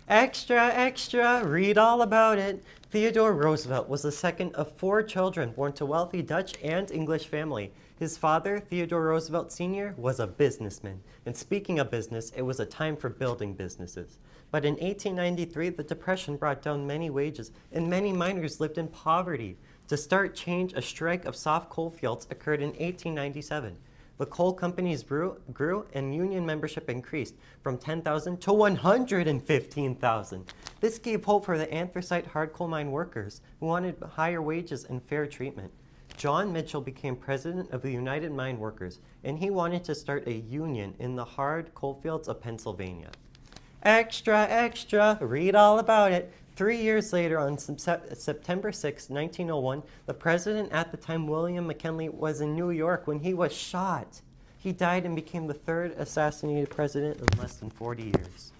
Extra, extra, read all about it. Theodore Roosevelt was the second of 4 children born to wealthy Dutch and English family. His father, Theodore Roosevelt Sr., was a businessman. And speaking of business, it was a time for building businesses. But in 1893, the Depression brought down many wages, and many miners lived in poverty. To start change, a strike of soft coal fields occurred in 1897. The coal companies grew and union membership increased from 10,000 to 115,000. This gave hope for the anthracite hard coal mine workers who wanted higher wages and fair treatment. John Mitchell became president of the United Mine Workers, and he wanted to start a union in the hard coal fields of Pennsylvania. Extra, extra, read all about it. 3 years later, on September 6, 1901, the president at the time, William McKinley, was in New York when he was shot. He died and became the third assassinated president in less than 40 years.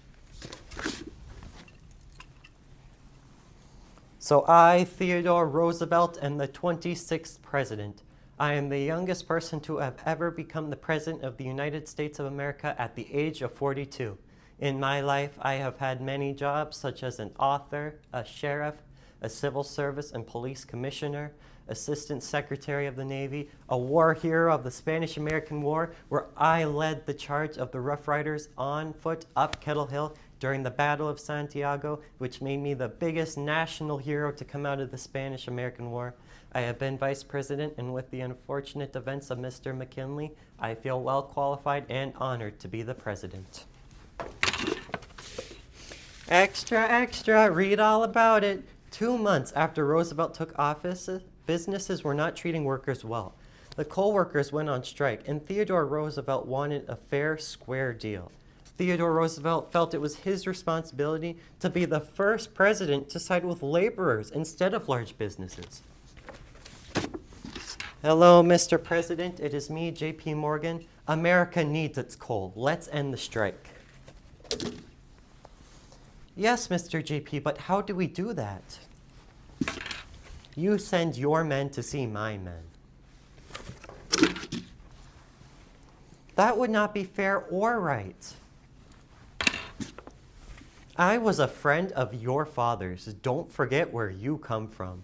So I, Theodore Roosevelt, am the 26th president. I am the youngest person to have ever become the president of the United States of America at the age of 42. In my life, I have had many jobs, such as an author, a sheriff, a civil service and police commissioner, assistant secretary of the Navy, a war hero of the Spanish-American War, where I led the charge of the Rough Riders on foot up Kettle Hill during the Battle of Santiago, which made me the biggest national hero to come out of the Spanish-American War. I have been vice president, and with the unfortunate events of Mr. McKinley, I feel well qualified and honored to be the president. Extra, extra, read all about it. 2 months after Roosevelt took office, businesses were not treating workers well. The coal workers went on strike, and Theodore Roosevelt wanted a fair, square deal. Theodore Roosevelt felt it was his responsibility to be the first president to side with laborers instead of large businesses. Hello, Mr. President. It is me, J.P. Morgan. America needs its coal. Let's end the strike. Yes, Mr. JP, but how do we do that? You send your men to see my men. That would not be fair or right. I was a friend of your father's. Don't forget where you come from.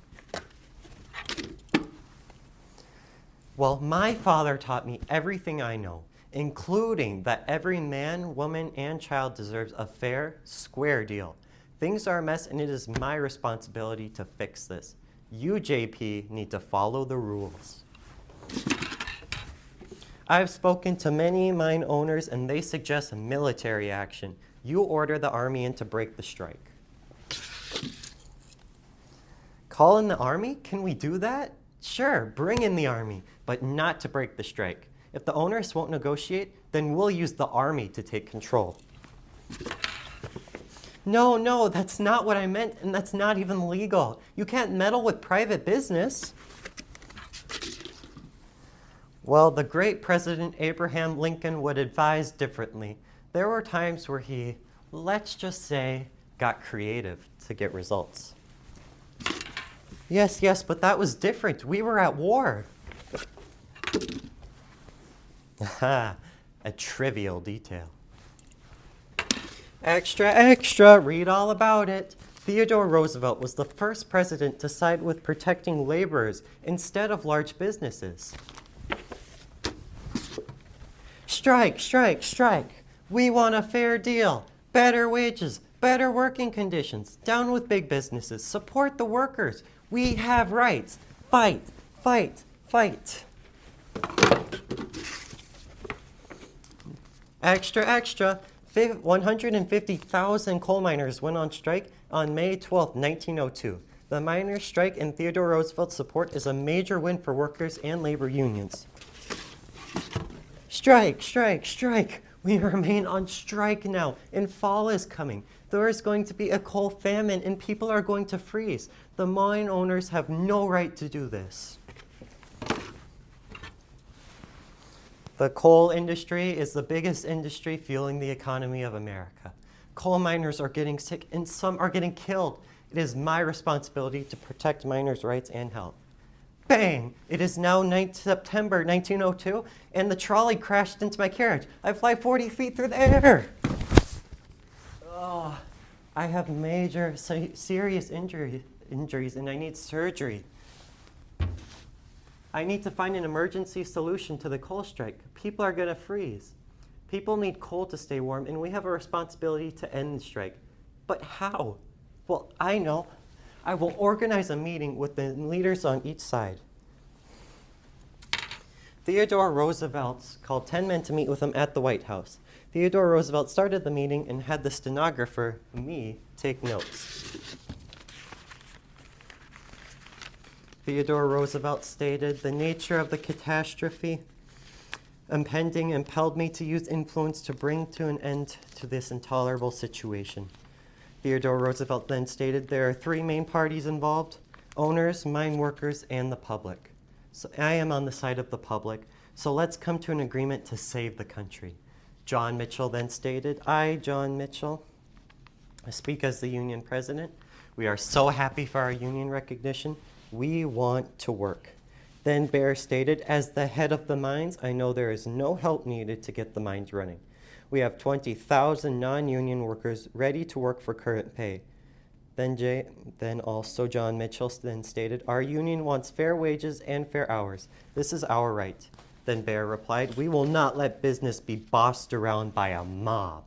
Well, my father taught me everything I know, including that every man, woman, and child deserves a fair, square deal. Things are a mess, and it is my responsibility to fix this. You, JP, need to follow the rules. I've spoken to many mine owners, and they suggest military action. You order the army in to break the strike. Call in the army? Can we do that? Sure, bring in the army, but not to break the strike. If the owners won't negotiate, then we'll use the army to take control. No, that's not what I meant, and that's not even legal. You can't meddle with private business. Well, the great President Abraham Lincoln would advise differently. There were times where he, let's just say, got creative to get results. Yes, but that was different. We were at war. Aha, a trivial detail. Extra, extra, read all about it. Theodore Roosevelt was the first president to side with protecting laborers instead of large businesses. Strike, strike, strike. We want a fair deal, better wages, better working conditions, down with big businesses, support the workers. We have rights. Fight, fight, fight. Extra, extra. 150,000 coal miners went on strike on May 12, 1902. The miners' strike and Theodore Roosevelt's support is a major win for workers and labor unions. Strike, strike, strike. We remain on strike now, and fall is coming. There is going to be a coal famine, and people are going to freeze. The mine owners have no right to do this. The coal industry is the biggest industry fueling the economy of America. Coal miners are getting sick, and some are getting killed. It is my responsibility to protect miners' rights and health. Bang! It is now September 1902, and the trolley crashed into my carriage. I fly 40 feet through the air. Oh, I have major serious injuries and I need surgery. I need to find an emergency solution to the coal strike. People are going to freeze. People need coal to stay warm, and we have a responsibility to end the strike. But how? Well, I know. I will organize a meeting with the leaders on each side. Theodore Roosevelt called 10 men to meet with him at the White House. Theodore Roosevelt started the meeting and had the stenographer, me, take notes. Theodore Roosevelt stated, "The nature of the catastrophe impending impelled me to use influence to bring to an end to this intolerable situation." Theodore Roosevelt then stated, "There are three main parties involved: owners, mine workers, and the public. So I am on the side of the public, so let's come to an agreement to save the country." John Mitchell then stated, "I, John Mitchell, speak as the union president. We are so happy for our union recognition. We want to work." Then Bear stated, "As the head of the mines, I know there is no help needed to get the mines running. We have 20,000 non-union workers ready to work for current pay." Then also John Mitchell then stated, "Our union wants fair wages and fair hours. This is our right." Then Bear replied, "We will not let business be bossed around by a mob."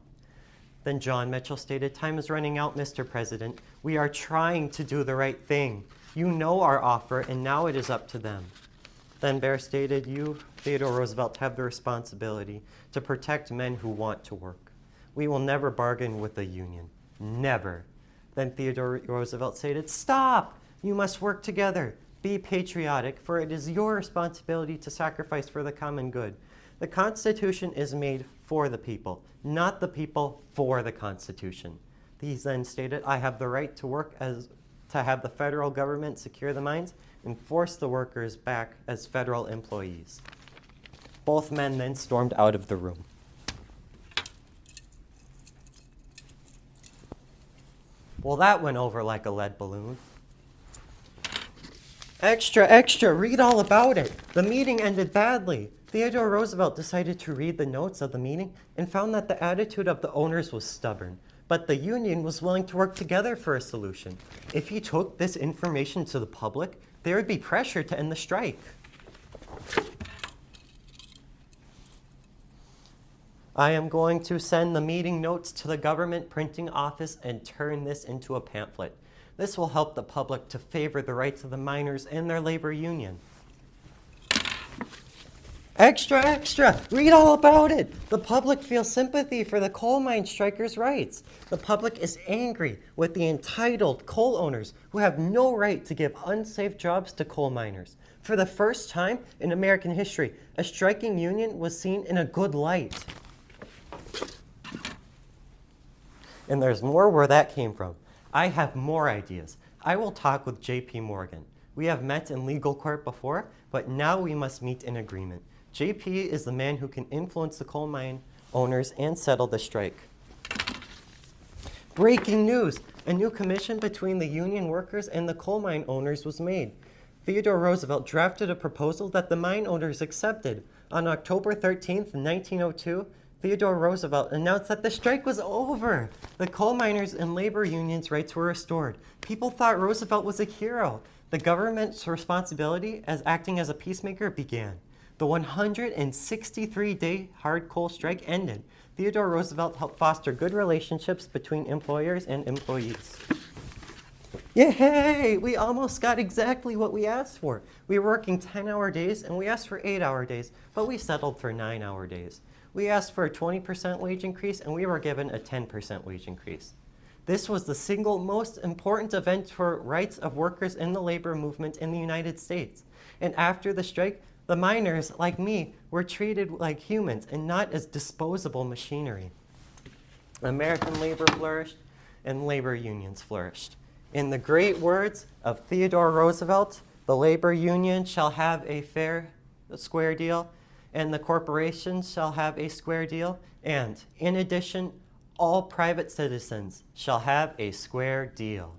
Then John Mitchell stated, "Time is running out, Mr. President. We are trying to do the right thing. You know our offer, and now it is up to them." Then Bear stated, "You, Theodore Roosevelt, have the responsibility to protect men who want to work. We will never bargain with the union. Never." Then Theodore Roosevelt stated, "Stop! You must work together. Be patriotic, for it is your responsibility to sacrifice for the common good. The Constitution is made for the people, not the people for the Constitution." He then stated, "I have the right to work to have the federal government secure the mines and force the workers back as federal employees." Both men then stormed out of the room. Well, that went over like a lead balloon. Extra, extra, read all about it. The meeting ended badly. Theodore Roosevelt decided to read the notes of the meeting and found that the attitude of the owners was stubborn, but the union was willing to work together for a solution. If he took this information to the public, there would be pressure to end the strike. I am going to send the meeting notes to the government printing office and turn this into a pamphlet. This will help the public to favor the rights of the miners and their labor union. Extra, extra, read all about it. The public feels sympathy for the coal mine strikers' rights. The public is angry with the entitled coal owners who have no right to give unsafe jobs to coal miners. For the first time in American history, a striking union was seen in a good light. And there's more where that came from. I have more ideas. I will talk with J.P. Morgan. We have met in legal court before, but now we must meet in agreement. J.P. is the man who can influence the coal mine owners and settle the strike. Breaking news! A new commission between the union workers and the coal mine owners was made. Theodore Roosevelt drafted a proposal that the mine owners accepted. On October 13th, 1902, Theodore Roosevelt announced that the strike was over. The coal miners and labor unions' rights were restored. People thought Roosevelt was a hero. The government's responsibility as acting as a peacemaker began. The 163-day hard coal strike ended. Theodore Roosevelt helped foster good relationships between employers and employees. Yay! We almost got exactly what we asked for. We were working 10-hour days and we asked for 8-hour days, but we settled for 9-hour days. We asked for a 20% wage increase and we were given a 10% wage increase. This was the single most important event for rights of workers in the labor movement in the United States. And after the strike, the miners, like me, were treated like humans and not as disposable machinery. American labor flourished and labor unions flourished. In the great words of Theodore Roosevelt, the labor union shall have a fair, square deal, and the corporations shall have a square deal, and in addition, all private citizens shall have a square deal.